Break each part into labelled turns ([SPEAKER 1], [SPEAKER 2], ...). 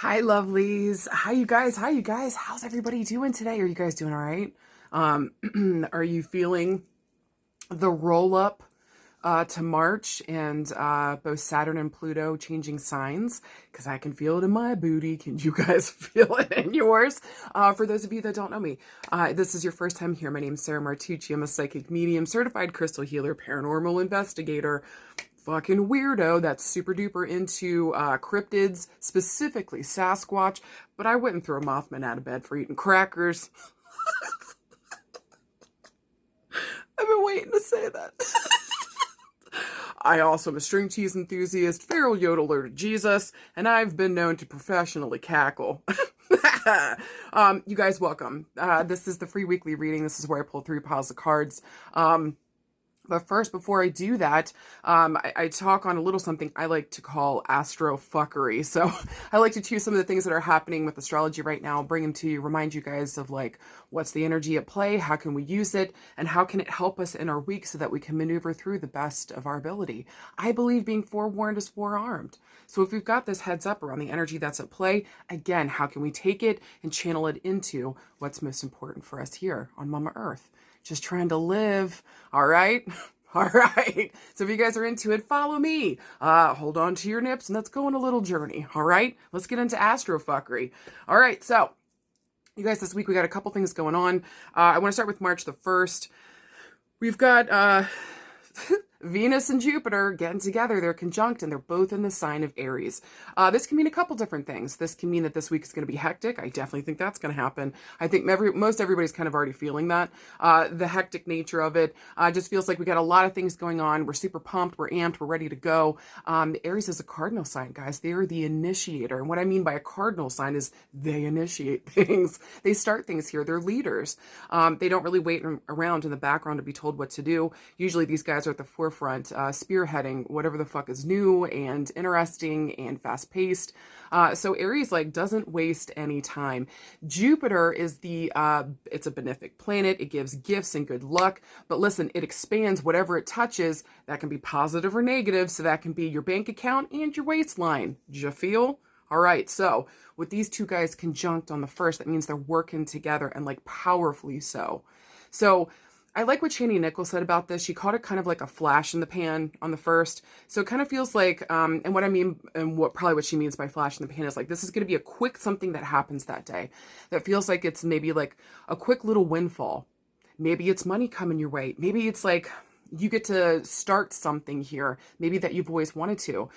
[SPEAKER 1] Hi, lovelies. Hi, you guys. Hi, you guys. How's everybody doing today? Are you guys doing all right? Are you feeling the roll up to March and both Saturn and Pluto changing signs? Because I can feel it in my booty. Can you guys feel it in yours? For those of you that don't know me, this is your first time here. My name is Sarah Martucci. I'm a psychic medium, certified crystal healer, paranormal investigator, fucking weirdo that's super duper into cryptids, specifically Sasquatch, but I wouldn't throw a Mothman out of bed for eating crackers. I've been waiting to say that. I also am a string cheese enthusiast, feral yodeler to Jesus, and I've been known to professionally cackle. You guys, welcome. This is the free weekly reading. This is where I pull 3 piles of cards. But first, before I do that, I talk on a little something I like to call astrofuckery. So I like to choose some of the things that are happening with astrology right now, bring them to you, remind you guys of like, what's the energy at play, how can we use it, and how can it help us in our week so that we can maneuver through the best of our ability. I believe being forewarned is forearmed. So if we've got this heads up around the energy that's at play, again, how can we take it and channel it into what's most important for us here on Mama Earth? Just trying to live. All right. All right. So if you guys are into it, follow me. Hold on to your nips and let's go on a little journey. All right. Let's get into astrofuckery. All right. So you guys, this week we got a couple things going on. I want to start with March the 1st. We've got Venus and Jupiter getting together. They're conjunct and they're both in the sign of Aries. This can mean a couple different things. This can mean that this week is going to be hectic. I definitely think that's going to happen. I think most everybody's kind of already feeling that. The hectic nature of it just feels like we got a lot of things going on. We're super pumped. We're amped. We're ready to go. Aries is a cardinal sign, guys. They are the initiator. And what I mean by a cardinal sign is they initiate things. They start things here. They're leaders. They don't really wait around in the background to be told what to do. Usually these guys are at the forefront, spearheading whatever the fuck is new and interesting and fast-paced. So Aries like doesn't waste any time. Jupiter is it's a benefic planet. It gives gifts and good luck. But listen, it expands whatever it touches. That can be positive or negative. So that can be your bank account and your waistline. Do you feel? All right. So with these two guys conjunct on the 1st, that means they're working together and like powerfully so. So I like what Chani Nichols said about this. She called it kind of like a flash in the pan on the 1st. So it kind of feels like, and what I mean, and what she means by flash in the pan is like, this is going to be a quick something that happens that day. That feels like it's maybe like a quick little windfall. Maybe it's money coming your way. Maybe it's like, you get to start something here, maybe that you've always wanted to.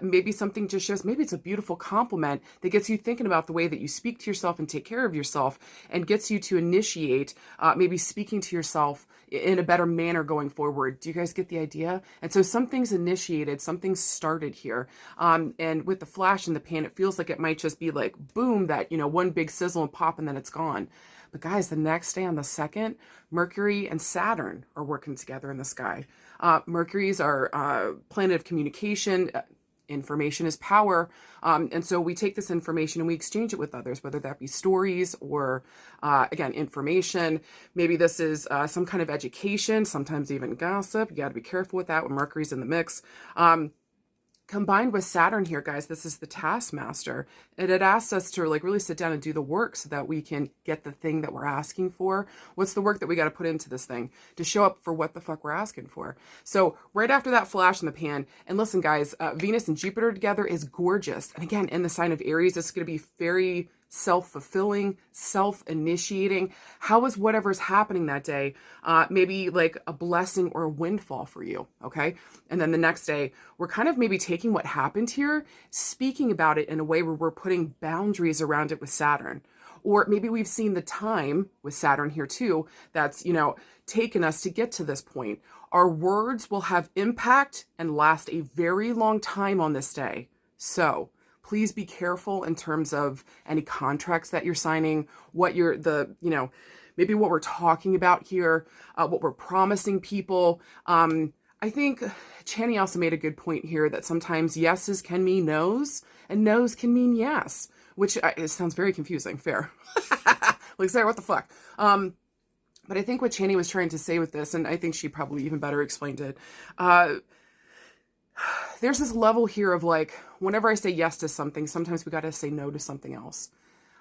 [SPEAKER 1] Maybe something just shows, maybe it's a beautiful compliment that gets you thinking about the way that you speak to yourself and take care of yourself and gets you to initiate maybe speaking to yourself in a better manner going forward. Do you guys get the idea? And so something's initiated, something's started here. And with the flash in the pan, it feels like it might just be like, boom, that, one big sizzle and pop and then it's gone. But guys, the next day on the 2nd, Mercury and Saturn are working together in the sky. Mercury's our planet of communication. Information is power. And so we take this information and we exchange it with others, whether that be stories or, again, information. Maybe this is some kind of education, sometimes even gossip. You got to be careful with that when Mercury's in the mix. Combined with Saturn here, guys, this is the taskmaster. And it asks us to like really sit down and do the work so that we can get the thing that we're asking for. What's the work that we got to put into this thing to show up for what the fuck we're asking for? So right after that flash in the pan, and listen, guys, Venus and Jupiter together is gorgeous. And again, in the sign of Aries, it's going to be very self-fulfilling, self-initiating. How is whatever's happening that day maybe like a blessing or a windfall for you, okay? And then the next day, we're kind of maybe taking what happened here, speaking about it in a way where we're putting boundaries around it with Saturn. Or maybe we've seen the time with Saturn here too, that's, taken us to get to this point. Our words will have impact and last a very long time on this day. So please be careful in terms of any contracts that you're signing, maybe what we're talking about here, what we're promising people. I think Chani also made a good point here that sometimes yeses can mean nos and nos can mean yes, which it sounds very confusing. Fair. Like, Sarah, what the fuck? But I think what Chani was trying to say with this, and I think she probably even better explained it, there's this level here of like, whenever I say yes to something, sometimes we got to say no to something else.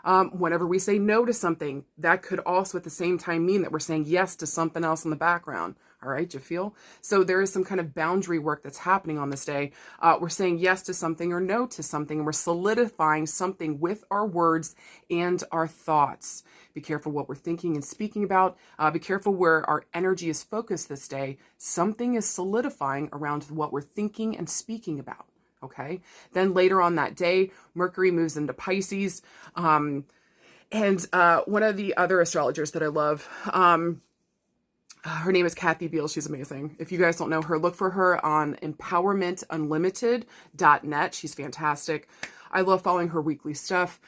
[SPEAKER 1] Whenever we say no to something, that could also at the same time mean that we're saying yes to something else in the background. All right, you feel? So there is some kind of boundary work that's happening on this day. We're saying yes to something or no to something, and we're solidifying something with our words and our thoughts. Be careful what we're thinking and speaking about. Be careful where our energy is focused this day. Something is solidifying around what we're thinking and speaking about. Okay. Then later on that day, Mercury moves into Pisces. And one of the other astrologers that I love, her name is Kathy Beal. She's amazing. If you guys don't know her, look for her on empowermentunlimited.net. She's fantastic. I love following her weekly stuff.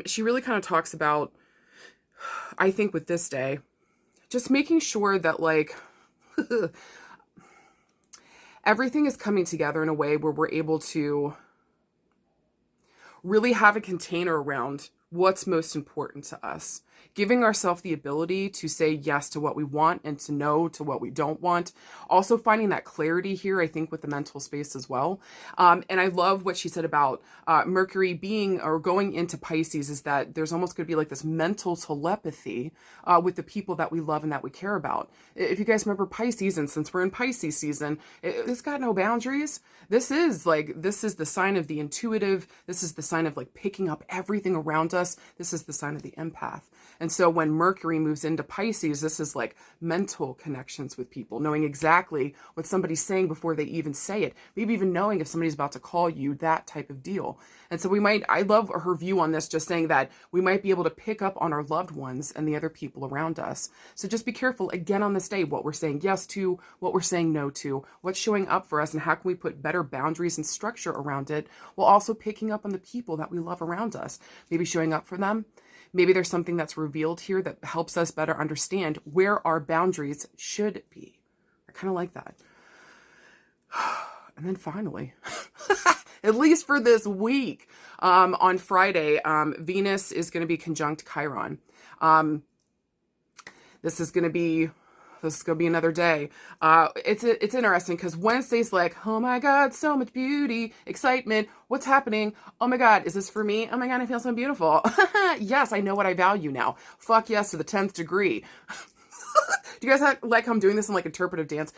[SPEAKER 1] She really kind of talks about, I think with this day, just making sure that like, everything is coming together in a way where we're able to really have a container around what's most important to us. Giving ourselves the ability to say yes to what we want and to no to what we don't want. Also finding that clarity here, I think, with the mental space as well. And I love what she said about Mercury being or going into Pisces, is that there's almost going to be like this mental telepathy with the people that we love and that we care about. If you guys remember Pisces, and since we're in Pisces season, it's got no boundaries. This is the sign of the intuitive. This is the sign of like picking up everything around us. This is the sign of the empath. And so when Mercury moves into Pisces, this is like mental connections with people, knowing exactly what somebody's saying before they even say it, maybe even knowing if somebody's about to call you, that type of deal. And so I love her view on this, just saying that we might be able to pick up on our loved ones and the other people around us. So just be careful again on this day, what we're saying yes to, what we're saying no to, what's showing up for us, and how can we put better boundaries and structure around it, while also picking up on the people that we love around us, maybe showing up for them. Maybe there's something that's revealed here that helps us better understand where our boundaries should be. I kind of like that. And then finally, at least for this week, on Friday, Venus is going to be conjunct Chiron. This is going to be another day. It's interesting because Wednesday's like, oh my God, so much beauty, excitement. What's happening? Oh my God, is this for me? Oh my God, I feel so beautiful. Yes, I know what I value now. Fuck yes to the 10th degree. Do you guys like how I'm doing this in like interpretive dance?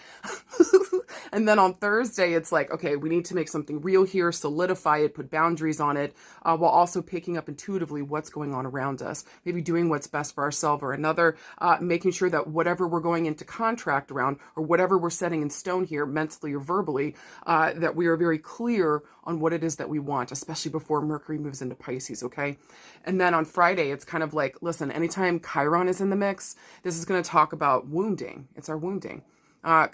[SPEAKER 1] And then on Thursday, it's like, okay, we need to make something real here, solidify it, put boundaries on it, while also picking up intuitively what's going on around us. Maybe doing what's best for ourselves or another, making sure that whatever we're going into contract around or whatever we're setting in stone here, mentally or verbally, that we are very clear on what it is that we want, especially before Mercury moves into Pisces, okay? And then on Friday, it's kind of like, listen, anytime Chiron is in the mix, this is going to talk about wounding. It's our wounding.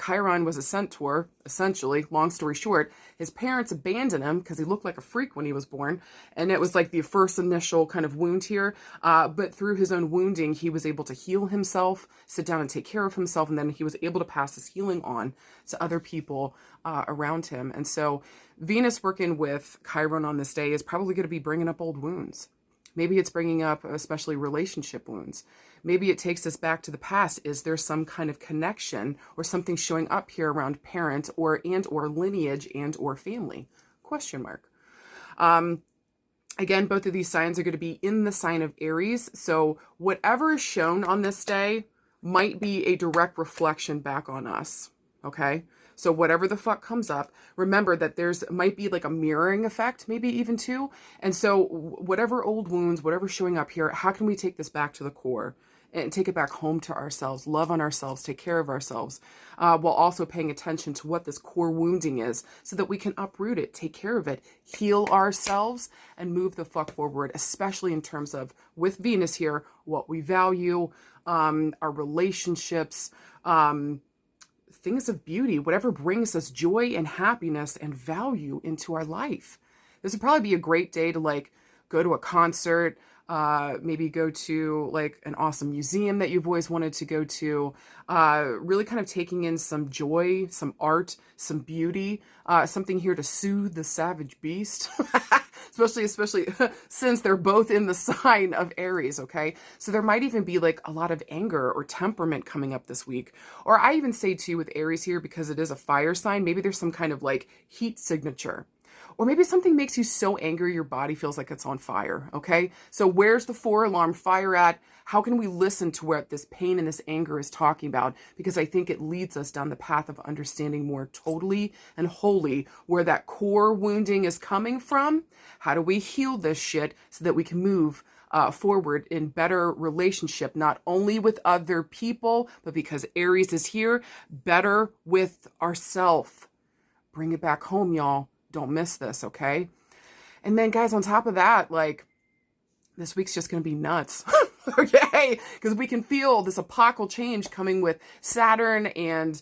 [SPEAKER 1] Chiron was a centaur, essentially, long story short. His parents abandoned him because he looked like a freak when he was born. And it was like the first initial kind of wound here. But through his own wounding, he was able to heal himself, sit down and take care of himself. And then he was able to pass his healing on to other people around him. And so Venus working with Chiron on this day is probably going to be bringing up old wounds. Maybe it's bringing up especially relationship wounds. Maybe it takes us back to the past. Is there some kind of connection or something showing up here around parent or lineage or family? Question mark. Again, both of these signs are going to be in the sign of Aries. So whatever is shown on this day might be a direct reflection back on us. Okay. So whatever the fuck comes up, remember that might be like a mirroring effect, maybe even two. And so whatever old wounds, whatever's showing up here, how can we take this back to the core and take it back home to ourselves, love on ourselves, take care of ourselves, while also paying attention to what this core wounding is so that we can uproot it, take care of it, heal ourselves, and move the fuck forward, especially in terms of, with Venus here, what we value, our relationships, things of beauty, whatever brings us joy and happiness and value into our life. This would probably be a great day to like go to a concert, maybe go to like an awesome museum that you've always wanted to go to, really kind of taking in some joy, some art, some beauty, something here to soothe the savage beast. especially since they're both in the sign of Aries, okay? So there might even be like a lot of anger or temperament coming up this week. Or I even say too with Aries here, because it is a fire sign, maybe there's some kind of like heat signature. Or maybe something makes you so angry your body feels like it's on fire, okay? So where's the 4-alarm fire at? How can we listen to what this pain and this anger is talking about? Because I think it leads us down the path of understanding more totally and wholly where that core wounding is coming from. How do we heal this shit so that we can move forward in better relationship, not only with other people, but because Aries is here, better with ourselves. Bring it back home, y'all. Don't miss this, okay? And then, guys, on top of that, like, this week's just going to be nuts, okay? Because we can feel this epochal change coming with Saturn and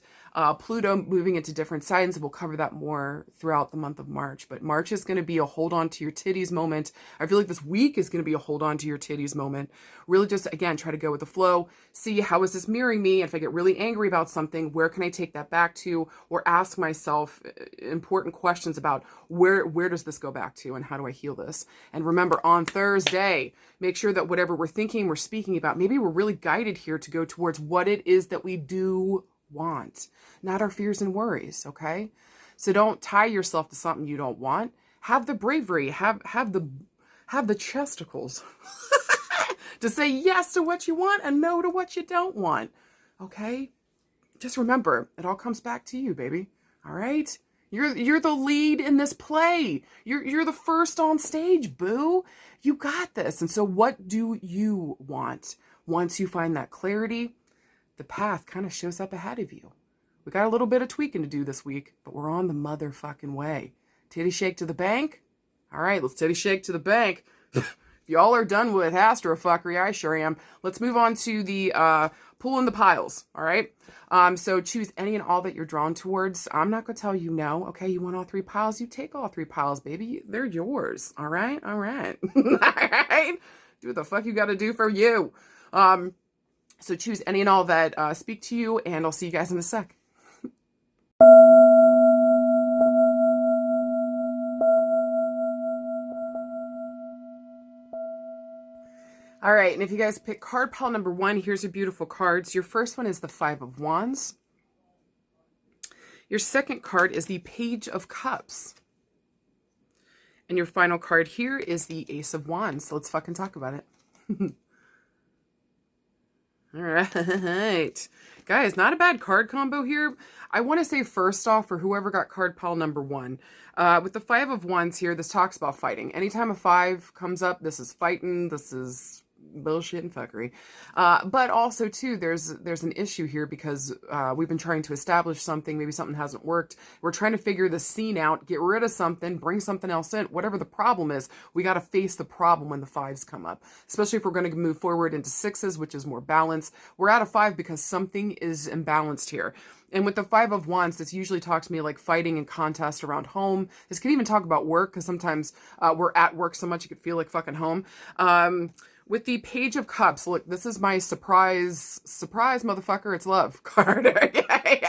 [SPEAKER 1] Pluto moving into different signs. We'll cover that more throughout the month of March. But March is going to be a hold on to your titties moment. I feel like this week is going to be a hold on to your titties moment. Really just, again, try to go with the flow. See, how is this mirroring me? If I get really angry about something, where can I take that back to? Or ask myself important questions about where does this go back to and how do I heal this? And remember, on Thursday, make sure that whatever we're thinking, we're speaking about, maybe we're really guided here to go towards what it is that we do want, not our fears and worries, okay? So don't tie yourself to something you don't want. Have the bravery, have the chesticles to say yes to what you want and no to what you don't want, okay? Just remember, it all comes back to you, baby, all right? You're the lead in this play. You're the first on stage, boo. You got this. And so what do you want? Once you find that clarity, the path kind of shows up ahead of you. We got a little bit of tweaking to do this week, but we're on the motherfucking way. Titty shake to the bank? All right, let's titty shake to the bank. If y'all are done with astrofuckery, I sure am. Let's move on to the pulling the piles, all right? So choose any and all that you're drawn towards. I'm not going to tell you no, okay? You want all 3 piles? You take all 3 piles, baby. They're yours, all right? All right. All right? Do what the fuck you got to do for you. So choose any and all that speak to you, and I'll see you guys in a sec. All right, and if you guys pick card pile number 1, here's your beautiful cards. Your first one is the 5 of Wands. Your second card is the Page of Cups. And your final card here is the Ace of Wands. So let's fucking talk about it. All right. Guys, not a bad card combo here. I want to say first off, for whoever got card pile number 1, with the 5 of Wands here, this talks about fighting. Anytime a 5 comes up, this is fighting, this is bullshit and fuckery. But also too, there's an issue here because we've been trying to establish something, maybe something hasn't worked. We're trying to figure the scene out, get rid of something, bring something else in. Whatever the problem is, we got to face the problem when the 5s come up, especially if we're going to move forward into 6s, which is more balanced. We're at a 5 because something is imbalanced here. And with the 5 of Wands, this usually talks to me like fighting and contest around home. This can even talk about work, because sometimes we're at work so much it could feel like fucking home. With the Page of Cups, look, this is my surprise motherfucker, it's love card. Okay?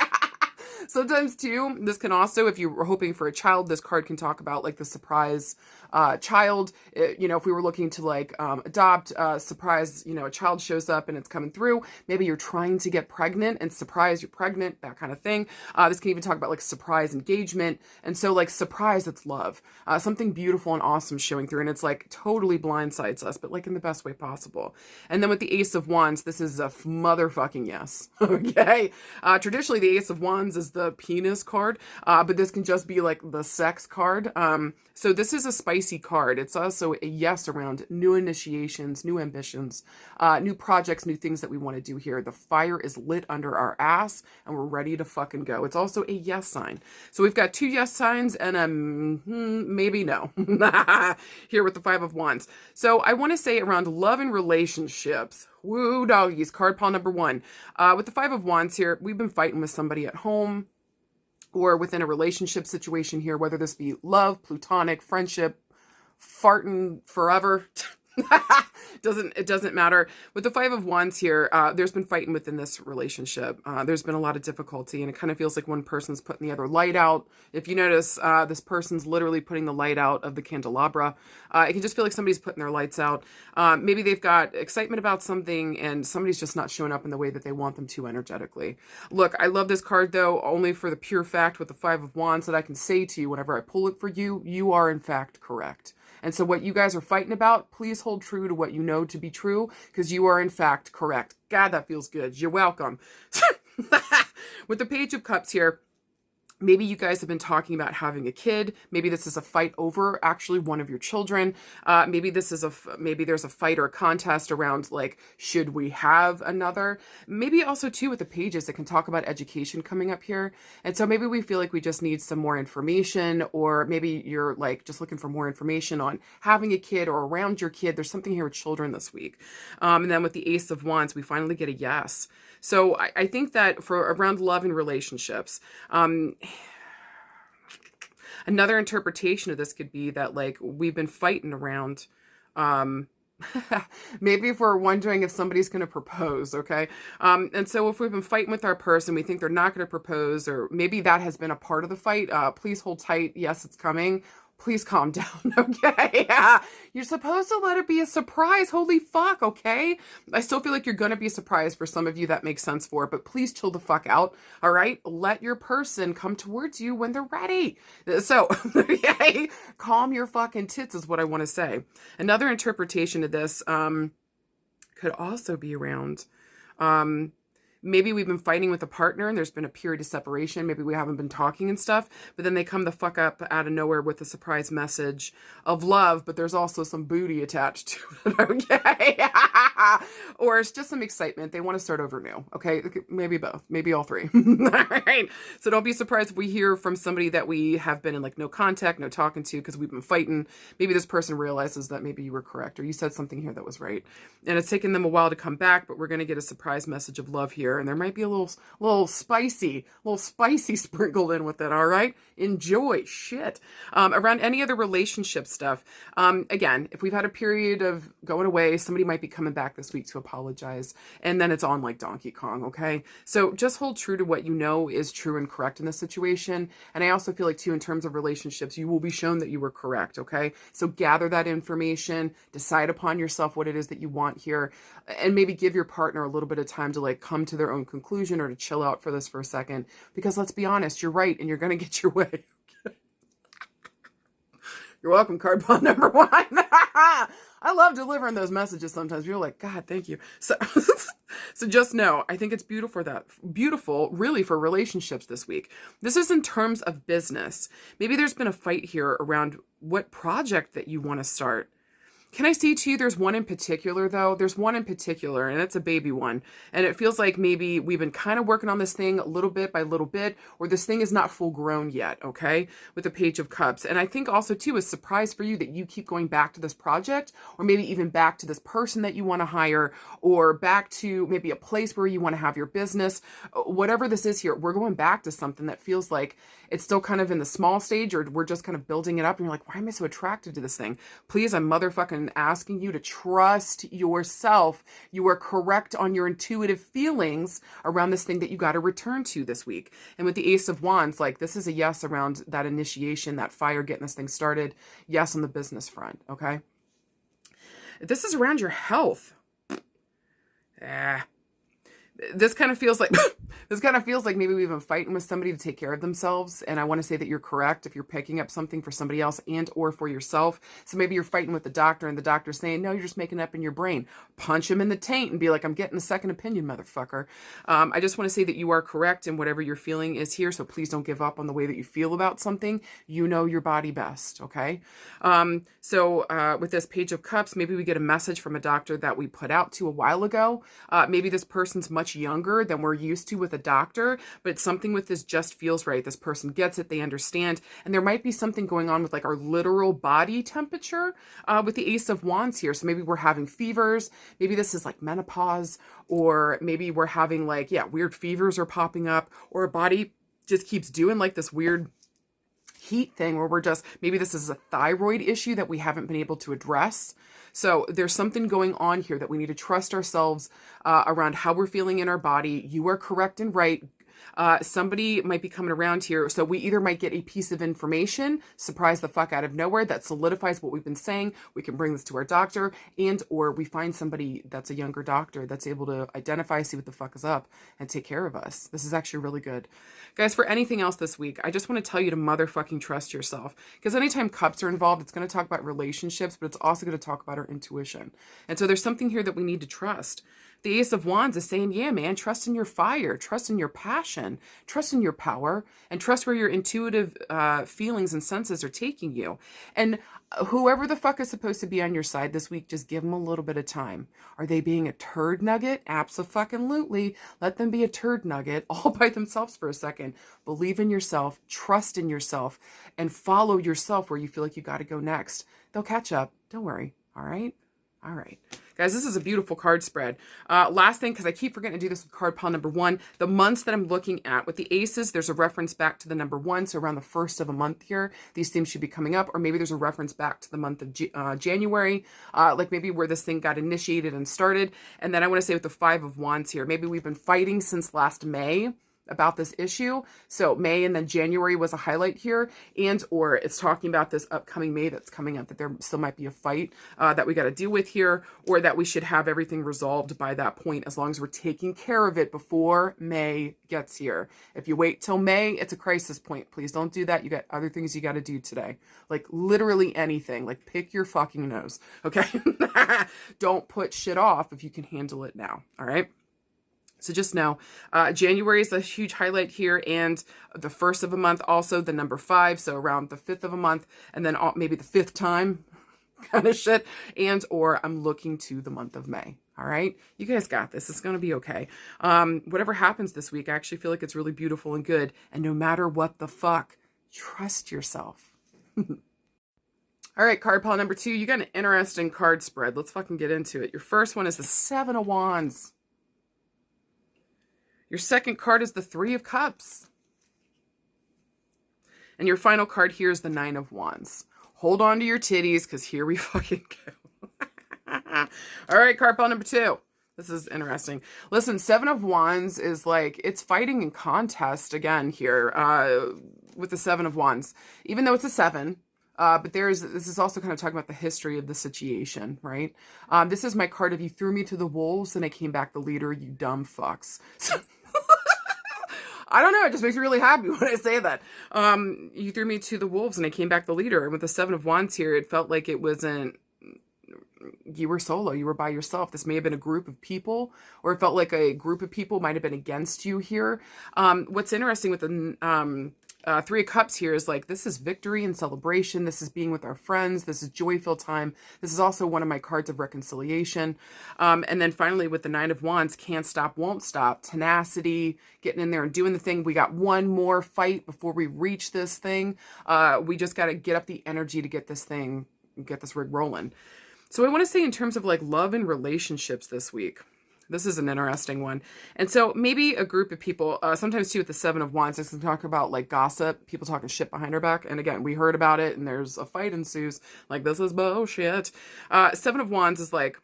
[SPEAKER 1] Sometimes too, this can also, if you were hoping for a child, this card can talk about like the surprise child. You know, if we were looking to like adopt, surprise, you know, a child shows up and it's coming through. Maybe you're trying to get pregnant and surprise you're pregnant, that kind of thing. This can even talk about like surprise engagement. And so like surprise, it's love. Something beautiful and awesome showing through, and it's like totally blindsides us, but like in the best way possible. And then with the Ace of Wands, this is a motherfucking yes. Okay. Traditionally, the Ace of Wands is the penis card, but this can just be like the sex card. So this is a spicy card. It's also a yes around new initiations, new ambitions, new projects, new things that we want to do here. The fire is lit under our ass and we're ready to fucking go. It's also a yes sign. So we've got 2 yes signs and a maybe no here with the 5 of Wands. So I want to say around love and relationships. Woo doggies, card pile number 1. With the 5 of Wands here, we've been fighting with somebody at home or within a relationship situation here, whether this be love, platonic, friendship, farting forever. It doesn't matter. With the Five of Wands here, there's been fighting within this relationship. There's been a lot of difficulty, and it kind of feels like one person's putting the other light out. If you notice, this person's literally putting the light out of the candelabra. It can just feel like somebody's putting their lights out. Maybe they've got excitement about something, and somebody's just not showing up in the way that they want them to energetically. Look, I love this card, though, only for the pure fact with the Five of Wands that I can say to you whenever I pull it for you, you are in fact correct. And so what you guys are fighting about, please hold true to what you know to be true, because you are in fact correct. God, that feels good. You're welcome. With the Page of Cups here, maybe you guys have been talking about having a kid. Maybe this is a fight over actually one of your children. Maybe this is maybe there's a fight or a contest around like, should we have another? Maybe also too with the pages, it can talk about education coming up here. And so maybe we feel like we just need some more information, or maybe you're like just looking for more information on having a kid or around your kid. There's something here with children this week. And then with the Ace of Wands, we finally get a yes. So I think that for around love and relationships, another interpretation of this could be that like we've been fighting around, maybe if we're wondering if somebody's going to propose, okay? And so if we've been fighting with our person, we think they're not going to propose, or maybe that has been a part of the fight. Please hold tight. Yes, it's coming. Please calm down, okay? You're supposed to let it be a surprise. Holy fuck, okay? I still feel like you're going to be surprised for some of you. That makes sense for, but please chill the fuck out, all right? Let your person come towards you when they're ready. So, okay? Calm your fucking tits is what I want to say. Another interpretation of this could also be around... maybe we've been fighting with a partner and there's been a period of separation. Maybe we haven't been talking and stuff, but then they come the fuck up out of nowhere with a surprise message of love, but there's also some booty attached to it, okay? Or it's just some excitement. They want to start over new, okay? Maybe both, maybe all three. All right. So don't be surprised if we hear from somebody that we have been in like no contact, no talking to, because we've been fighting. Maybe this person realizes that maybe you were correct, or you said something here that was right. And it's taken them a while to come back, but we're going to get a surprise message of love here. And there might be a little spicy sprinkled in with it. All right. Enjoy shit. Around any other relationship stuff. Again, if we've had a period of going away, somebody might be coming back this week to apologize. And then it's on like Donkey Kong. Okay. So just hold true to what you know is true and correct in this situation. And I also feel like too, in terms of relationships, you will be shown that you were correct. Okay. So gather that information, decide upon yourself what it is that you want here, and maybe give your partner a little bit of time to like come to their own conclusion or to chill out for this for a second, because let's be honest, you're right and you're going to get your way. You're welcome, card bond number one. I love delivering those messages sometimes. You're like, God, thank you. So, so just know, I think it's beautiful, really, for relationships this week. This is in terms of business. Maybe there's been a fight here around what project that you want to start. Can I see to you, there's one in particular, though? There's one in particular, and it's a baby one. And it feels like maybe we've been kind of working on this thing a little bit by little bit, or this thing is not full grown yet, okay? With the Page of Cups. And I think also, too, a surprise for you that you keep going back to this project, or maybe even back to this person that you want to hire, or back to maybe a place where you want to have your business. Whatever this is here, we're going back to something that feels like it's still kind of in the small stage, or we're just kind of building it up, and you're like, why am I so attracted to this thing? Please, I'm motherfucking asking you to trust yourself. You are correct on your intuitive feelings around this thing that you got to return to this week. And with the Ace of Wands, like this is a yes around that initiation, that fire, getting this thing started. Yes on the business front, okay? This is around your health. This kind of feels like maybe we've been fighting with somebody to take care of themselves. And I want to say that you're correct if you're picking up something for somebody else and or for yourself. So maybe you're fighting with the doctor and the doctor's saying, no, you're just making it up in your brain. Punch him in the taint and be like, I'm getting a second opinion, motherfucker. I just want to say that you are correct in whatever you're feeling is here. So please don't give up on the way that you feel about something. You know your body best, okay? So with this Page of Cups, maybe we get a message from a doctor that we put out to a while ago. Maybe this person's much younger than we're used to with a doctor, but something with this just feels right. This person gets it, they understand, and there might be something going on with like our literal body temperature with the Ace of Wands here. So maybe we're having fevers, maybe this is like menopause, or maybe we're having like, weird fevers are popping up, or a body just keeps doing like this weird heat thing where we're just, maybe this is a thyroid issue that we haven't been able to address. So there's something going on here that we need to trust ourselves around how we're feeling in our body. You are correct and right. Somebody might be coming around here. So we either might get a piece of information, surprise the fuck out of nowhere, that solidifies what we've been saying. We can bring this to our doctor, and or we find somebody that's a younger doctor that's able to identify, see what the fuck is up, and take care of us. This is actually really good. Guys, for anything else this week, I just want to tell you to motherfucking trust yourself. Because anytime cups are involved, it's going to talk about relationships, but it's also going to talk about our intuition. And so there's something here that we need to trust. The Ace of Wands is saying, yeah, man, trust in your fire, trust in your passion, trust in your power, and trust where your intuitive feelings and senses are taking you. And whoever the fuck is supposed to be on your side this week, just give them a little bit of time. Are they being a turd nugget? Abso-fucking-lutely. Let them be a turd nugget all by themselves for a second. Believe in yourself, trust in yourself, and follow yourself where you feel like you got to go next. They'll catch up. Don't worry. All right? All right. Guys, this is a beautiful card spread. Last thing, because I keep forgetting to do this with card pile number 1, the months that I'm looking at with the aces, there's a reference back to the number 1. So around the first of a month here, these themes should be coming up. Or maybe there's a reference back to the month of January, like maybe where this thing got initiated and started. And then I want to say with the 5 of Wands here, maybe we've been fighting since last May about this issue. So May and then January was a highlight here, and or it's talking about this upcoming May that's coming up, that there still might be a fight that we got to deal with here, or that we should have everything resolved by that point as long as we're taking care of it before May gets here. If you wait till May, it's a crisis point. Please don't do that. You got other things you got to do today. Like literally anything. Like pick your fucking nose. Okay? Don't put shit off if you can handle it now. All right? So just know, January is a huge highlight here, and the first of a month, also the number 5, so around the 5th of a month, and then maybe the 5th time kind of shit, and or I'm looking to the month of May. All right? You guys got this. It's going to be okay. Whatever happens this week, I actually feel like it's really beautiful and good, and no matter what the fuck, trust yourself. All right, card pile number 2, you got an interesting card spread. Let's fucking get into it. Your first one is the 7 of Wands. Your second card is the 3 of Cups. And your final card here is the 9 of Wands. Hold on to your titties, because here we fucking go. All right, card pile number 2. This is interesting. Listen, 7 of Wands is like, it's fighting in contest again here with the 7 of Wands. Even though it's a 7, but this is also kind of talking about the history of the situation, right? This is my card of you threw me to the wolves and I came back the leader, you dumb fucks. So, I don't know. It just makes me really happy when I say that. You threw me to the wolves and I came back the leader. And with the 7 of Wands here, it felt like it wasn't, you were solo. You were by yourself. This may have been a group of people, or it felt like a group of people might have been against you here. What's interesting with the 3 of Cups here is like, this is victory and celebration. This is being with our friends. This is joy-filled time. This is also one of my cards of reconciliation. And then finally with the 9 of Wands, can't stop, won't stop. Tenacity, getting in there and doing the thing. We got one more fight before we reach this thing. We just got to get up the energy to get this thing, get this rig rolling. So I want to say in terms of like love and relationships this week, this is an interesting one. And so maybe a group of people, sometimes too with the 7 of Wands, it's going to talk about like gossip, people talking shit behind our back. And again, we heard about it and there's a fight ensues. Like, this is bullshit. 7 of Wands is like,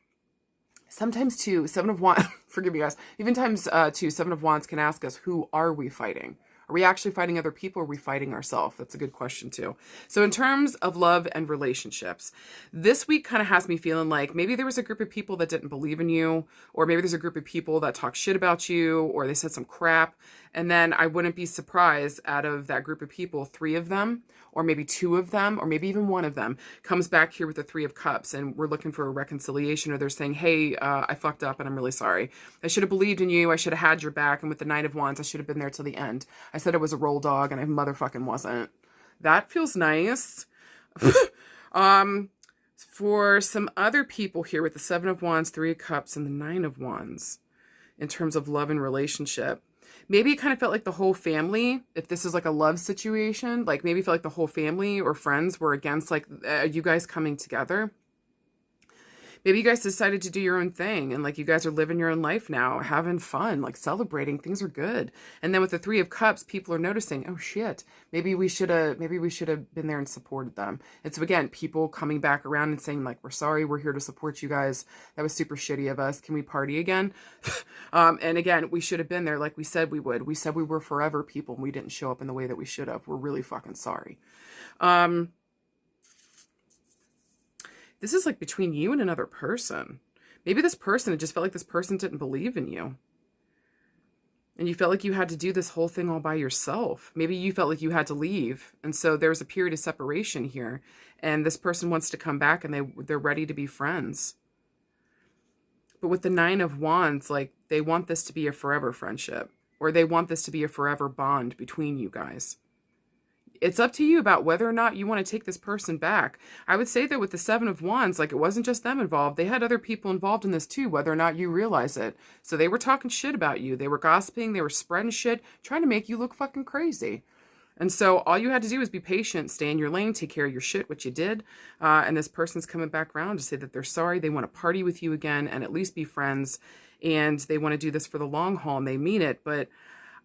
[SPEAKER 1] sometimes too, 7 of Wands, forgive me guys, even times too, 7 of Wands can ask us, who are we fighting? Are we actually fighting other people, or are we fighting ourselves? That's a good question too. So in terms of love and relationships, this week kind of has me feeling like maybe there was a group of people that didn't believe in you, or maybe there's a group of people that talk shit about you, or they said some crap. And then I wouldn't be surprised out of that group of people, 3 of them, or maybe 2 of them, or maybe even 1 of them comes back here with the 3 of Cups and we're looking for a reconciliation, or they're saying, hey, I fucked up and I'm really sorry. I should have believed in you. I should have had your back. And with the 9 of Wands, I should have been there till the end. I said I was a roll dog and I motherfucking wasn't. That feels nice. For some other people here with the 7 of Wands, 3 of Cups, and the 9 of Wands in terms of love and relationship, maybe it kind of felt like the whole family, if this is like a love situation, like maybe it felt like the whole family or friends were against like you guys coming together. Maybe you guys decided to do your own thing and like you guys are living your own life now, having fun, like celebrating, things are good. And then with the Three of Cups, people are noticing, oh shit, maybe we should have been there and supported them. And so again, people coming back around and saying like, we're sorry, we're here to support you guys. That was super shitty of us. Can we party again? And again, we should have been there like we said we would. We said we were forever people and we didn't show up in the way that we should have. We're really fucking sorry. This is like between you and another person. Maybe this person, it just felt like this person didn't believe in you. And you felt like you had to do this whole thing all by yourself. Maybe you felt like you had to leave. And so there's a period of separation here. And this person wants to come back and they're ready to be friends. But with the Nine of Wands, like they want this to be a forever friendship. Or they want this to be a forever bond between you guys. It's up to you about whether or not you want to take this person back. I would say that with the Seven of Wands, like it wasn't just them involved. They had other people involved in this too, whether or not you realize it. So they were talking shit about you. They were gossiping. They were spreading shit, trying to make you look fucking crazy. And so all you had to do was be patient, stay in your lane, take care of your shit, which you did. And this person's coming back around to say that they're sorry. They want to party with you again and at least be friends. And they want to do this for the long haul and they mean it. But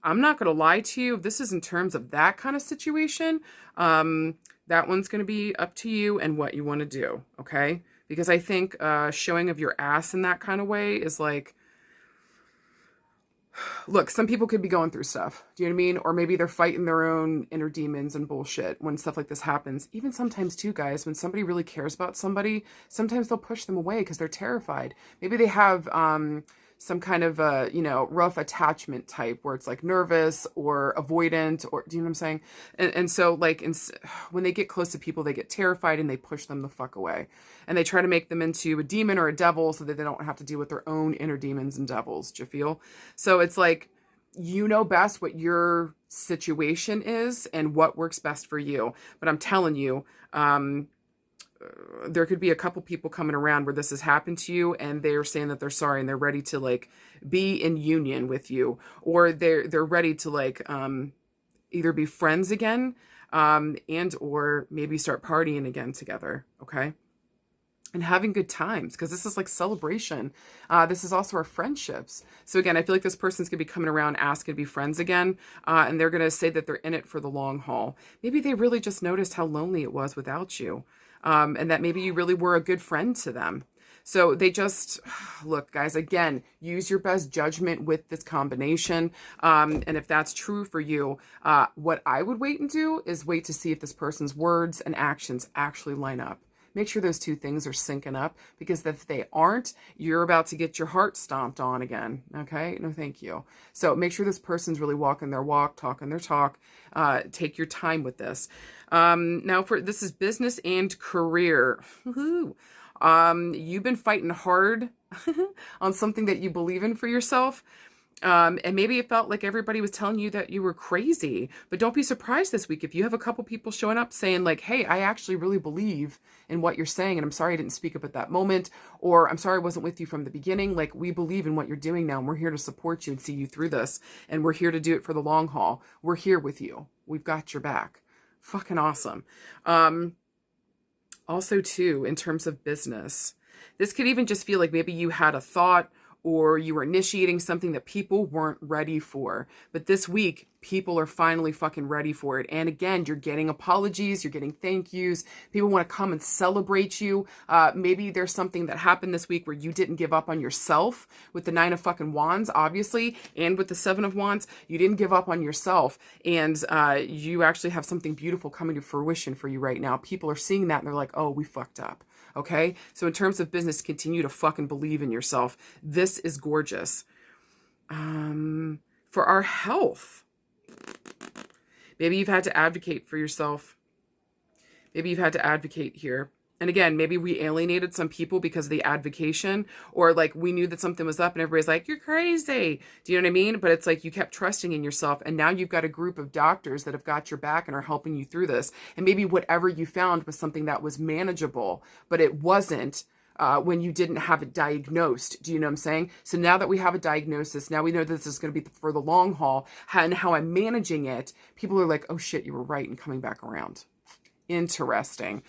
[SPEAKER 1] I'm not going to lie to you. If this is in terms of that kind of situation, that one's going to be up to you and what you want to do, okay? Because I think showing of your ass in that kind of way is like, look, some people could be going through stuff. Do you know what I mean? Or maybe they're fighting their own inner demons and bullshit when stuff like this happens. Even sometimes too, guys, when somebody really cares about somebody, sometimes they'll push them away because they're terrified. Maybe they have some kind of rough attachment type where it's like nervous or avoidant, or do you know what I'm saying? And so like when they get close to people, they get terrified and they push them the fuck away. And they try to make them into a demon or a devil so that they don't have to deal with their own inner demons and devils. Do you feel? So it's like, you know best what your situation is and what works best for you. But I'm telling you, there could be a couple people coming around where this has happened to you and they're saying that they're sorry and they're ready to like be in union with you, or they're ready to like either be friends again and or maybe start partying again together, okay? And having good times, because this is like celebration. This is also our friendships. So again, I feel like this person's gonna be coming around asking to be friends again, and they're gonna say that they're in it for the long haul. Maybe they really just noticed how lonely it was without you. And that maybe you really were a good friend to them. So they just, look, guys, again, use your best judgment with this combination. And if that's true for you, what I would wait and do is wait to see if this person's words and actions actually line up. Make sure those two things are syncing up, because if they aren't, you're about to get your heart stomped on again. Okay? No, thank you. So make sure this person's really walking their walk, talking their talk. Take your time with this. Now this is business and career. You've been fighting hard on something that you believe in for yourself. And maybe it felt like everybody was telling you that you were crazy, but don't be surprised this week if you have a couple people showing up saying like, hey, I actually really believe in what you're saying, and I'm sorry I didn't speak up at that moment, or I'm sorry I wasn't with you from the beginning. Like, we believe in what you're doing now, and we're here to support you and see you through this, and we're here to do it for the long haul. We're here with you. We've got your back. Fucking awesome. Also too, in terms of business, this could even just feel like maybe you had a thought or you were initiating something that people weren't ready for. But this week, people are finally fucking ready for it. And again, you're getting apologies, you're getting thank yous. People want to come and celebrate you. Maybe there's something that happened this week where you didn't give up on yourself with the Nine of fucking Wands, obviously, and with the Seven of Wands. You didn't give up on yourself. And you actually have something beautiful coming to fruition for you right now. People are seeing that and they're like, oh, we fucked up. Okay? So in terms of business, continue to fucking believe in yourself. This is gorgeous. For our health, maybe you've had to advocate for yourself. Maybe you've had to advocate here. And again, maybe we alienated some people because of the advocation, or like we knew that something was up and everybody's like, you're crazy. Do you know what I mean? But it's like you kept trusting in yourself, and now you've got a group of doctors that have got your back and are helping you through this. And maybe whatever you found was something that was manageable, but it wasn't when you didn't have it diagnosed. Do you know what I'm saying? So now that we have a diagnosis, now we know that this is going to be for the long haul, and how I'm managing it, people are like, oh shit, you were right, and coming back around. Interesting.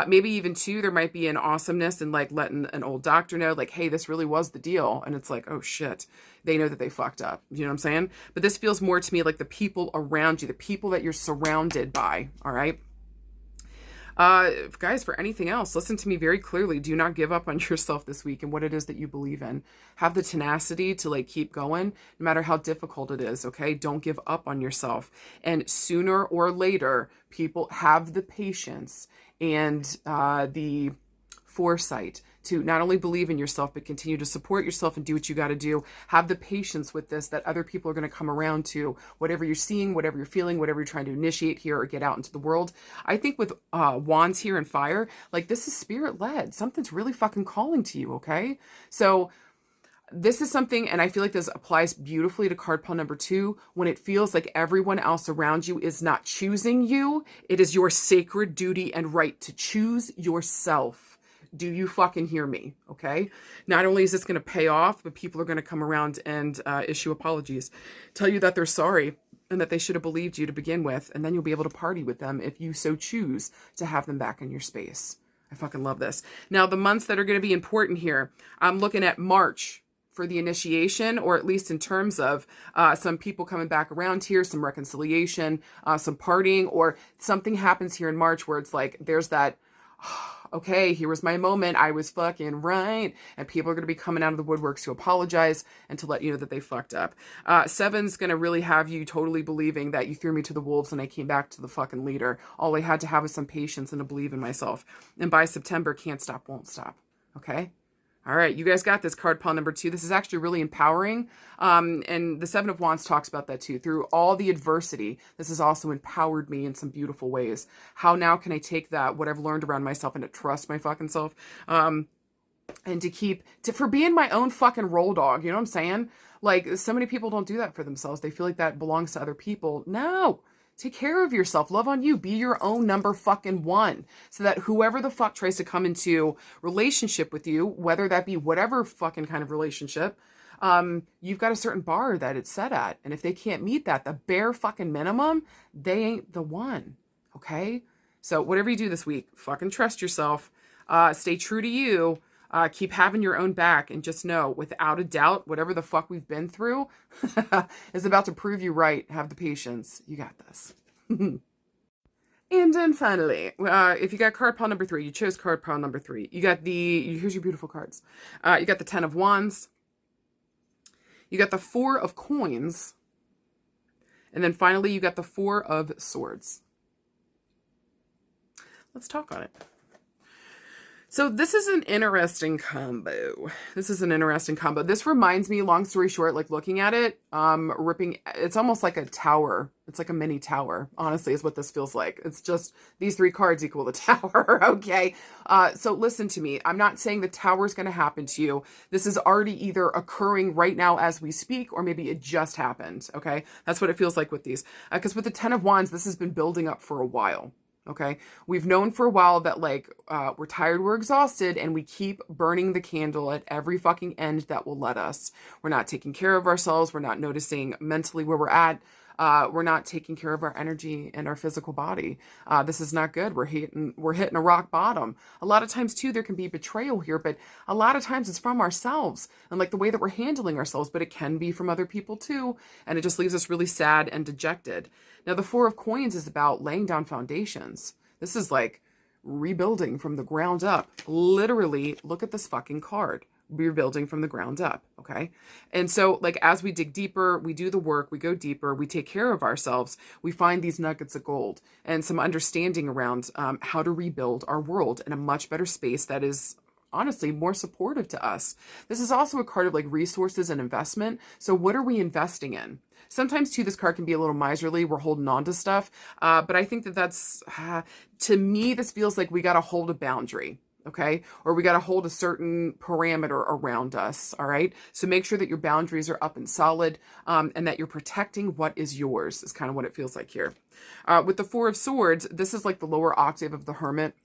[SPEAKER 1] Maybe even too, there might be an awesomeness in like letting an old doctor know, like, hey, this really was the deal. And it's like, oh shit, they know that they fucked up. You know what I'm saying? But this feels more to me like the people around you, the people that you're surrounded by. All right. Guys, for anything else, listen to me very clearly. Do not give up on yourself this week and what it is that you believe in. Have the tenacity to like keep going, no matter how difficult it is. Okay. Don't give up on yourself. And sooner or later, people have the patience and the foresight to not only believe in yourself, but continue to support yourself and do what you got to do. Have the patience with this, that other people are going to come around to whatever you're seeing, whatever you're feeling, whatever you're trying to initiate here or get out into the world. I think with wands here and fire, like this is spirit led. Something's really fucking calling to you. Okay. So this is something, and I feel like this applies beautifully to card pile number 2, when it feels like everyone else around you is not choosing you. It is your sacred duty and right to choose yourself. Do you fucking hear me? Okay. Not only is this going to pay off, but people are going to come around and issue apologies, tell you that they're sorry and that they should have believed you to begin with. And then you'll be able to party with them if you so choose to have them back in your space. I fucking love this. Now, the months that are going to be important here, I'm looking at March for the initiation, or at least in terms of some people coming back around here, some reconciliation, some partying, or something happens here in March where it's like, there's that, okay, here was my moment. I was fucking right. And people are going to be coming out of the woodworks to apologize and to let you know that they fucked up. 7's going to really have you totally believing that you threw me to the wolves and I came back to the fucking leader. All I had to have was some patience and to believe in myself. And by September, can't stop, won't stop. Okay? All right, you guys got this, card pile number 2. This is actually really empowering. And the 7 of Wands talks about that too. Through all the adversity, this has also empowered me in some beautiful ways. How now can I take that, what I've learned around myself, and to trust my fucking self, and for being my own fucking roll dog. You know what I'm saying? Like, so many people don't do that for themselves. They feel like that belongs to other people. No. Take care of yourself. Love on you. Be your own number fucking 1. So that whoever the fuck tries to come into relationship with you, whether that be whatever fucking kind of relationship, you've got a certain bar that it's set at. And if they can't meet that, the bare fucking minimum, they ain't the one. Okay? So whatever you do this week, fucking trust yourself. Stay true to you. Keep having your own back, and just know, without a doubt, whatever the fuck we've been through is about to prove you right. Have the patience. You got this. And then finally, if you got card pile number 3, you chose card pile number 3. You got here's your beautiful cards. You got the 10 of Wands. You got the 4 of Coins. And then finally, you got the 4 of Swords. Let's talk on it. So this is an interesting combo. This reminds me, long story short, like looking at it, it's almost like a tower. It's like a mini tower, honestly, is what this feels like. It's just these 3 cards equal the tower, okay? So listen to me. I'm not saying the tower is going to happen to you. This is already either occurring right now as we speak, or maybe it just happened, okay? That's what it feels like with these. Because with the 10 of Wands, this has been building up for a while. Okay, we've known for a while that like we're tired, we're exhausted, and we keep burning the candle at every fucking end that will let us. We're not taking care of ourselves. We're not noticing mentally where we're at. We're not taking care of our energy and our physical body. This is not good. We're hitting a rock bottom. A lot of times too, there can be betrayal here, but a lot of times it's from ourselves and like the way that we're handling ourselves, but it can be from other people too. And it just leaves us really sad and dejected. Now, the 4 of Coins is about laying down foundations. This is like rebuilding from the ground up. Literally, look at this fucking card. Rebuilding from the ground up, okay? And so, like, as we dig deeper, we do the work, we go deeper, we take care of ourselves, we find these nuggets of gold and some understanding around how to rebuild our world in a much better space that is honestly more supportive to us. This is also a card of like resources and investment. So what are we investing in? Sometimes too, this card can be a little miserly. We're holding on to stuff. But I think that's, to me, this feels like we got to hold a boundary. Okay. Or we got to hold a certain parameter around us. All right. So make sure that your boundaries are up and solid, and that you're protecting what is yours is kind of what it feels like here. With the 4 of Swords, this is like the lower octave of the Hermit.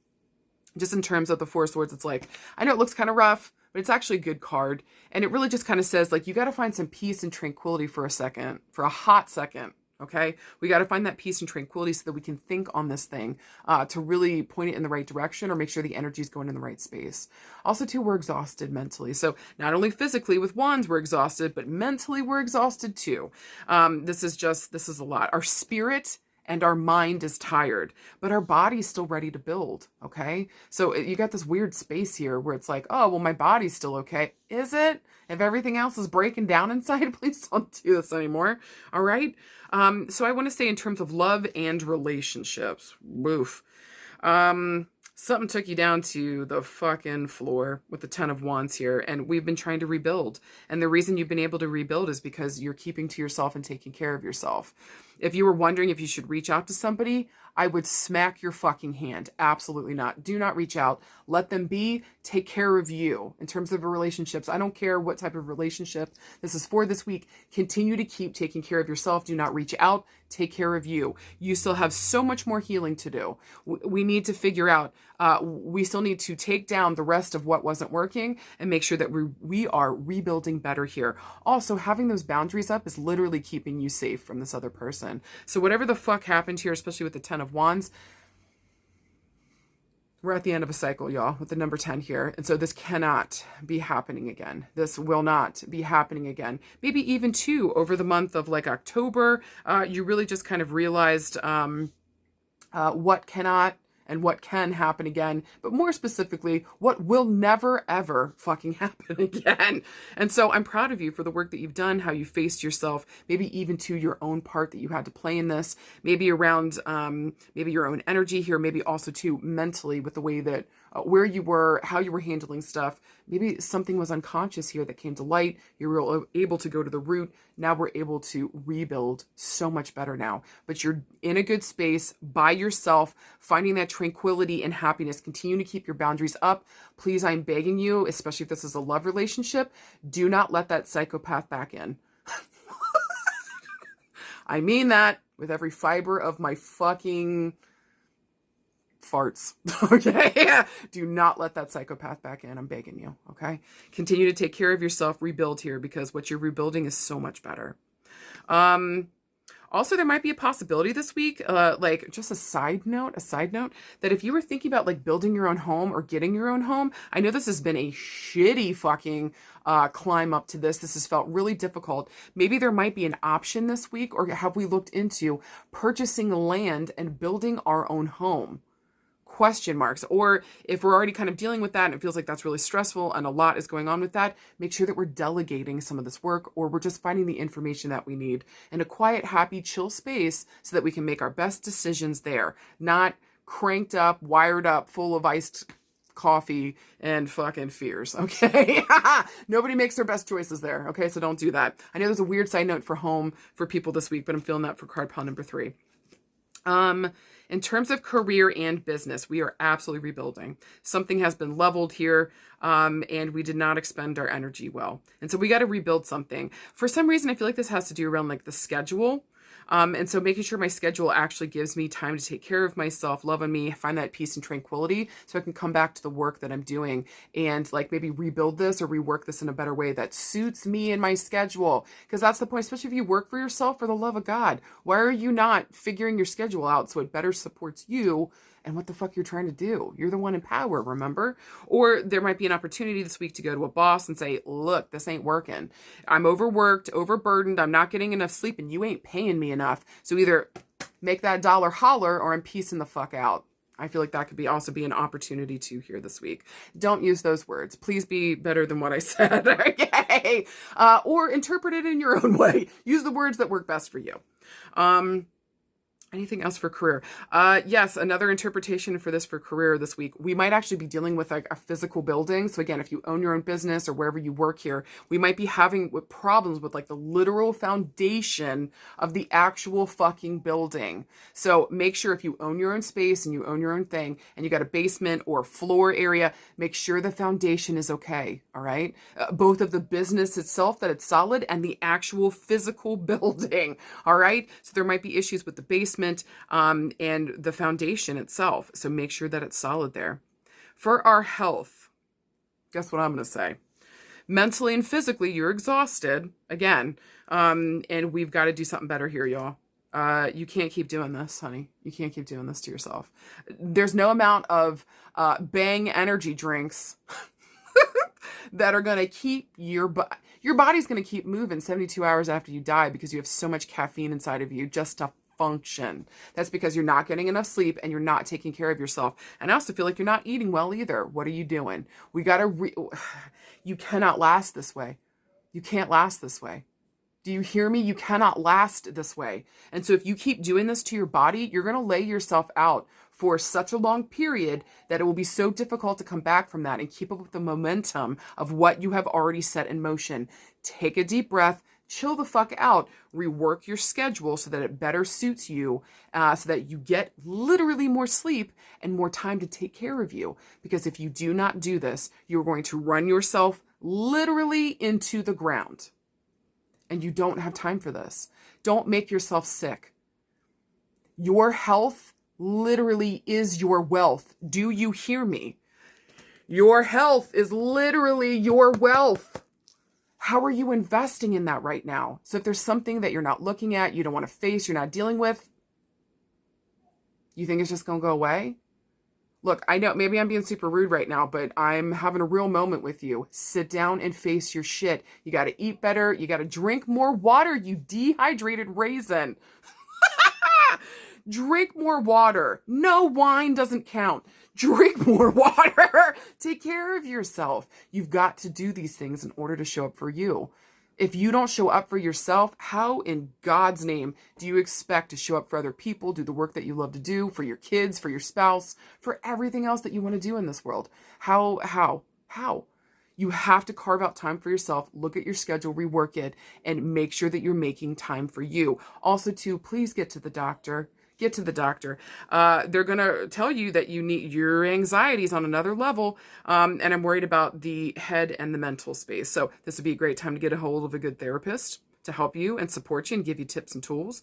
[SPEAKER 1] Just in terms of the 4 of Swords, it's like, I know it looks kind of rough, but it's actually a good card. And it really just kind of says like, you got to find some peace and tranquility for a second, for a hot second. Okay, we got to find that peace and tranquility so that we can think on this thing to really point it in the right direction or make sure the energy is going in the right space. Also, too, we're exhausted mentally. So not only physically with wands we're exhausted, but mentally we're exhausted too. This is a lot. Our spirit and our mind is tired, but our body's still ready to build. Okay, so you got this weird space here where it's like, oh well, my body's still okay. Is it? If everything else is breaking down inside, please don't do this anymore. All right. So I want to say in terms of love and relationships, woof. Something took you down to the fucking floor with the 10 of Wands here, and we've been trying to rebuild. And the reason you've been able to rebuild is because you're keeping to yourself and taking care of yourself. If you were wondering if you should reach out to somebody, I would smack your fucking hand. Absolutely not. Do not reach out. Let them be. Take care of you. In terms of relationships, I don't care what type of relationship this is for this week. Continue to keep taking care of yourself. Do not reach out. Take care of you. You still have so much more healing to do. We need to figure out, we still need to take down the rest of what wasn't working and make sure that we are rebuilding better here. Also, having those boundaries up is literally keeping you safe from this other person. So whatever the fuck happened here, especially with the 10 of Wands, we're at the end of a cycle, y'all, with the number 10 here. And so this cannot be happening again. This will not be happening again. Maybe even too, over the month of like October, you really just kind of realized what cannot and what can happen again, but more specifically, what will never, ever fucking happen again. And so I'm proud of you for the work that you've done, how you faced yourself, maybe even to your own part that you had to play in this, maybe around maybe your own energy here, maybe also too mentally with the way that where you were, how you were handling stuff. Maybe something was unconscious here that came to light. You were able to go to the root. Now we're able to rebuild so much better now. But you're in a good space by yourself, finding that tranquility and happiness. Continue to keep your boundaries up. Please, I'm begging you, especially if this is a love relationship, do not let that psychopath back in. I mean that with every fiber of my fucking farts. Okay? Do not let that psychopath back in. I'm begging you. Okay? Continue to take care of yourself. Rebuild here because what you're rebuilding is so much better. Also, there might be a possibility this week, like just a side note, that if you were thinking about like building your own home or getting your own home, I know this has been a shitty fucking climb up to this. This has felt really difficult. Maybe there might be an option this week, or have we looked into purchasing land and building our own home? Question marks. Or if we're already kind of dealing with that and it feels like that's really stressful and a lot is going on with that, make sure that we're delegating some of this work, or we're just finding the information that we need in a quiet, happy, chill space so that we can make our best decisions there, not cranked up, wired up, full of iced coffee and fucking fears. Okay. Nobody makes their best choices there. Okay. So don't do that. I know there's a weird side note for home for people this week, but I'm feeling that for card pile number 3. In terms of career and business, we are absolutely rebuilding. Something has been leveled here, and we did not expend our energy well. And so we got to rebuild something. For some reason, I feel like this has to do around like the schedule. And so making sure my schedule actually gives me time to take care of myself, love on me, find that peace and tranquility so I can come back to the work that I'm doing and like maybe rebuild this or rework this in a better way that suits me and my schedule. Because that's the point, especially if you work for yourself, for the love of God. Why are you not figuring your schedule out so it better supports you and what the fuck you're trying to do? You're the one in power, remember? Or there might be an opportunity this week to go to a boss and say, look, this ain't working. I'm overworked, overburdened. I'm not getting enough sleep and you ain't paying me enough. So either make that dollar holler or I'm piecing the fuck out. I feel like that could also be an opportunity to hear this week. Don't use those words. Please be better than what I said. Okay. Or interpret it in your own way. Use the words that work best for you. Anything else for career? Yes, another interpretation for career this week. We might actually be dealing with like a physical building. So again, if you own your own business or wherever you work here, we might be having problems with like the literal foundation of the actual fucking building. So make sure if you own your own space and you own your own thing and you got a basement or floor area, make sure the foundation is okay. All right. Both of the business itself, that it's solid, and the actual physical building. All right. So there might be issues with the basement and the foundation itself. So make sure that it's solid there. For our health, guess what I'm going to say? Mentally and physically, you're exhausted again. And we've got to do something better here, y'all. You can't keep doing this, honey. You can't keep doing this to yourself. There's no amount of bang energy drinks that are going to keep your body's going to keep moving 72 hours after you die because you have so much caffeine inside of you just to function. That's because you're not getting enough sleep and you're not taking care of yourself. And I also feel like you're not eating well either. What are you doing? We got to you cannot last this way. You can't last this way. Do you hear me? You cannot last this way. And so if you keep doing this to your body, you're going to lay yourself out for such a long period that it will be so difficult to come back from that and keep up with the momentum of what you have already set in motion. Take a deep breath, chill the fuck out, rework your schedule so that it better suits you, so that you get literally more sleep and more time to take care of you. Because if you do not do this, you're going to run yourself literally into the ground. And you don't have time for this. Don't make yourself sick. Your health literally is your wealth. Do you hear me? Your health is literally your wealth. How are you investing in that right now? So if there's something that you're not looking at, you don't want to face, you're not dealing with, you think it's just going to go away? Look, I know maybe I'm being super rude right now, but I'm having a real moment with you. Sit down and face your shit. You got to eat better. You got to drink more water, you dehydrated raisin. Drink more water. No, wine doesn't count. Drink more water. Take care of yourself. You've got to do these things in order to show up for you. If you don't show up for yourself, how in God's name do you expect to show up for other people, do the work that you love to do, for your kids, for your spouse, for everything else that you want to do in this world? How? You have to carve out time for yourself, look at your schedule, rework it, and make sure that you're making time for you. Also, too, please get to the doctor. Get to the doctor. They're going to tell you that you need your anxieties on another level. And I'm worried about the head and the mental space. So this would be a great time to get a hold of a good therapist to help you and support you and give you tips and tools.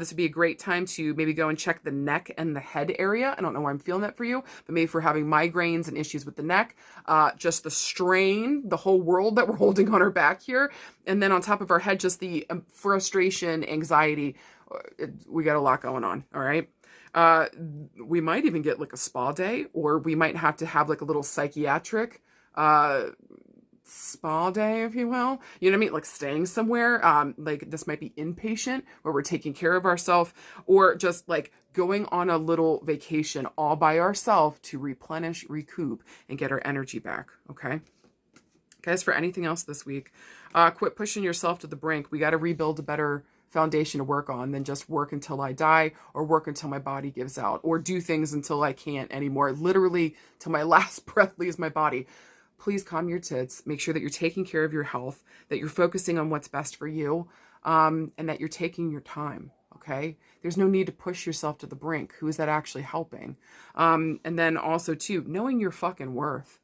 [SPEAKER 1] This would be a great time to maybe go and check the neck and the head area. I don't know why I'm feeling that for you, but maybe if we're having migraines and issues with the neck, just the strain, the whole world that we're holding on our back here. And then on top of our head, just the frustration, anxiety. We got a lot going on. All right. We might even get like a spa day, or we might have to have like a little psychiatric, spa day, if you will. You know what I mean? Like staying somewhere. Like this might be inpatient where we're taking care of ourselves, or just like going on a little vacation all by ourselves to replenish, recoup, and get our energy back. Okay. Guys, for anything else this week, quit pushing yourself to the brink. We got to rebuild a better foundation to work on than just work until I die, or work until my body gives out, or do things until I can't anymore, literally till my last breath leaves my body. Please calm your tits. Make sure that you're taking care of your health, that you're focusing on what's best for you, and that you're taking your time. Okay. There's no need to push yourself to the brink. Who is that actually helping? And then also too, knowing your fucking worth.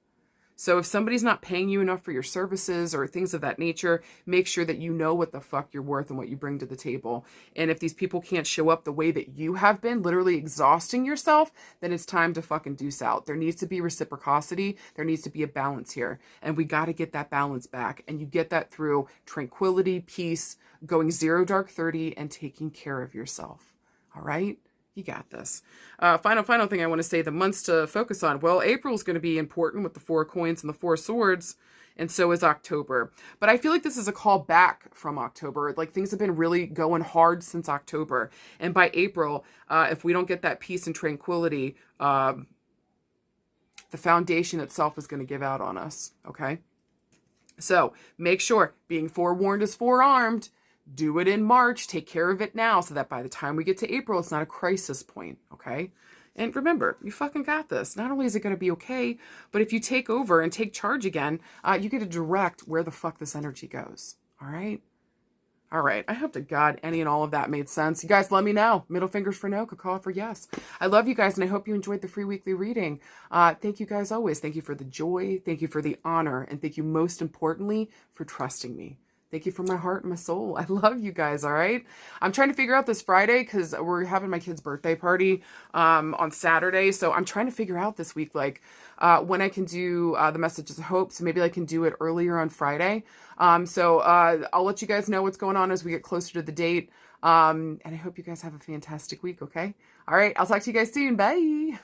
[SPEAKER 1] So if somebody's not paying you enough for your services or things of that nature, make sure that you know what the fuck you're worth and what you bring to the table. And if these people can't show up the way that you have been, literally exhausting yourself, then it's time to fucking deuce out. There needs to be reciprocity. There needs to be a balance here. And we got to get that balance back. And you get that through tranquility, peace, going 0 dark 30, and taking care of yourself. All right? You got this. Final thing I want to say, the months to focus on. Well, April is going to be important with the 4 coins and the 4 swords, and so is October. But I feel like this is a call back from October. Like things have been really going hard since October. And by April, if we don't get that peace and tranquility, the foundation itself is going to give out on us. Okay? So make sure being forewarned is forearmed. Do it in March. Take care of it now so that by the time we get to April, it's not a crisis point, okay? And remember, you fucking got this. Not only is it going to be okay, but if you take over and take charge again, you get to direct where the fuck this energy goes, all right? All right. I hope to God any and all of that made sense. You guys let me know. Middle fingers for no, cacao for yes. I love you guys, and I hope you enjoyed the free weekly reading. Thank you guys always. Thank you for the joy. Thank you for the honor. And thank you most importantly for trusting me. Thank you from my heart and my soul. I love you guys, all right? I'm trying to figure out this Friday because we're having my kid's birthday party on Saturday. So I'm trying to figure out this week, like, when I can do the Messages of Hope. So maybe I can do it earlier on Friday. So I'll let you guys know what's going on as we get closer to the date. And I hope you guys have a fantastic week, okay? All right, I'll talk to you guys soon. Bye.